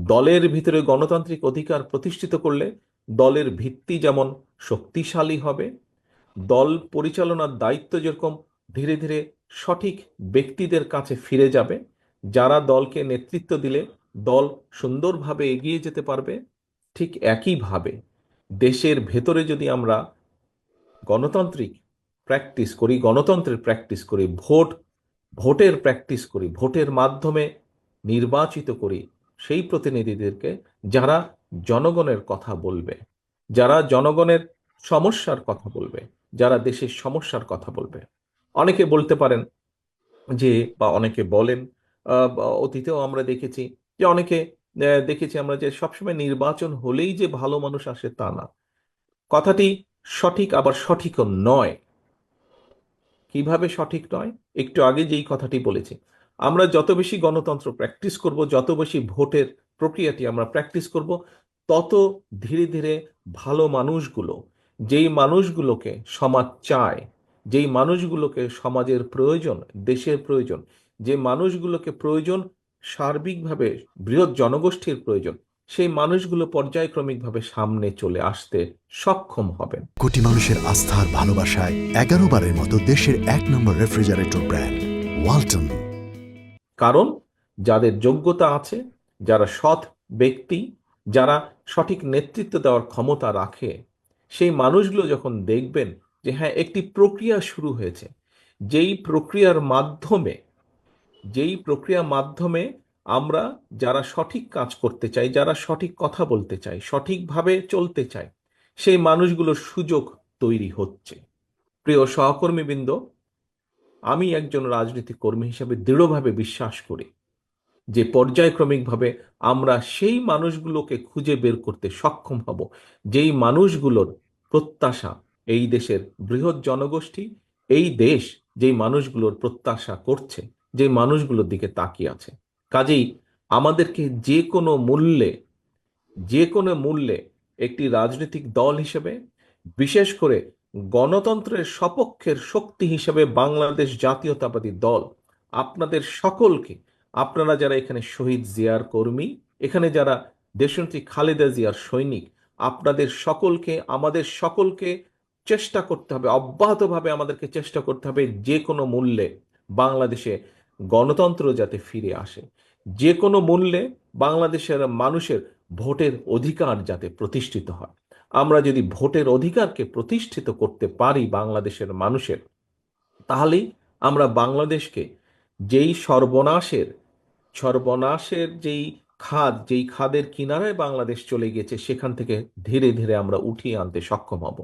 দলের ভিতরে গণতান্ত্রিক অধিকার প্রতিষ্ঠিত করলে দলের ভিত্তি যেমন শক্তিশালী হবে, দল পরিচালনার দায়িত্ব যেরকম ধীরে ধীরে সঠিক ব্যক্তিদের কাছে ফিরে যাবে, যারা দলকে নেতৃত্ব দিলে দল সুন্দরভাবে এগিয়ে যেতে পারবে, ঠিক একইভাবে দেশের ভেতরে যদি আমরা গণতান্ত্রিক প্র্যাকটিস করি, গণতন্ত্রের প্র্যাকটিস করি, ভোটের প্র্যাকটিস করি, ভোটের মাধ্যমে নির্বাচিত করি সেই প্রতিনিধিদেরকে যারা জনগণের কথা বলবে, যারা জনগণের সমস্যার কথা বলবে, যারা দেশের সমস্যার কথা বলবে। অনেকে বলতে পারেন যে, বা অনেকে বলেন, বা অতীতেও আমরা দেখেছি যে অনেকে দেখেছি আমরা যে সবসময় নির্বাচন হলেই যে ভালো মানুষ আসে তা না। কথাটি সঠিক আবার সঠিকও নয়। কিভাবে সঠিক নয়? একটু আগে যেই কথাটি বলেছি, আমরা যত বেশি গণতন্ত্র প্র্যাকটিস করব, যত বেশি ভোটের প্রক্রিয়াটি আমরা প্র্যাকটিস করব, তত ধীরে ধীরে ভালো মানুষগুলো, যেই মানুষগুলোকে সমাজ চায়, যেই মানুষগুলোকে সমাজের প্রয়োজন, দেশের প্রয়োজন, যে মানুষগুলোকে প্রয়োজন সার্বিকভাবে, বৃহৎ জনগোষ্ঠীর প্রয়োজন, সেই মানুষগুলো পর্যায়ক্রমিকভাবে সামনে চলে আসতে সক্ষম হবেন। কোটি মানুষের আস্থার ভালোবাসায় 11 বারের মতো দেশের 1 নম্বর রেফ্রিজারেটর ব্র্যান্ড ওয়ালটন। কারণ যাদের যোগ্যতা আছে, যারা সৎ ব্যক্তি, যারা সঠিক নেতৃত্ব দেওয়ার ক্ষমতা রাখে, সেই মানুষগুলো যখন দেখবেন যে হ্যাঁ, একটি প্রক্রিয়া শুরু হয়েছে, যেই প্রক্রিয়ার মাধ্যমে যেই প্রক্রিয়ার মাধ্যমে আমরা যারা সঠিক কাজ করতে চাই, যারা সঠিক কথা বলতে চাই, সঠিকভাবে চলতে চাই, সেই মানুষগুলোর সুযোগ তৈরি হচ্ছে। প্রিয় সহকর্মীবৃন্দ, আমি একজন রাজনৈতিক কর্মী হিসেবে দৃঢ়ভাবে বিশ্বাস করি যে পর্যায়ক্রমিকভাবে আমরা সেই মানুষগুলোকে খুঁজে বের করতে সক্ষম হব, যেই মানুষগুলোর প্রত্যাশা এই দেশের বৃহৎ জনগোষ্ঠী, এই দেশ যেই মানুষগুলোর প্রত্যাশা করছে, যে মানুষগুলোর দিকে তাকিয়ে আছে। কাজেই আমাদেরকে যে কোনো মূল্যে একটি রাজনৈতিক দল হিসেবে, বিশেষ করে গণতন্ত্রের সপক্ষের শক্তি হিসেবে বাংলাদেশ জাতীয়তাবাদী দল আপনাদের সকলকে, আপনারা যারা এখানে শহীদ জিয়ার কর্মী, এখানে যারা দেশনেত্রী খালেদা জিয়ার সৈনিক, আপনাদের সকলকে, আমাদের সকলকে চেষ্টা করতে হবে, অব্যাহতভাবে আমাদেরকে চেষ্টা করতে হবে যে কোনো মূল্যে বাংলাদেশে গণতন্ত্র যাতে ফিরে আসে, যে কোনো মূল্যে বাংলাদেশের মানুষের ভোটের অধিকার যাতে প্রতিষ্ঠিত হয়। আমরা যদি ভোটের অধিকারকে প্রতিষ্ঠিত করতে পারি বাংলাদেশের মানুষের, তাহলেই আমরা বাংলাদেশকে যেই সর্বনাশের যেই খাদের কিনারায় বাংলাদেশ চলে গেছে, সেখান থেকে ধীরে ধীরে আমরা উঠিয়ে আনতে সক্ষম হব।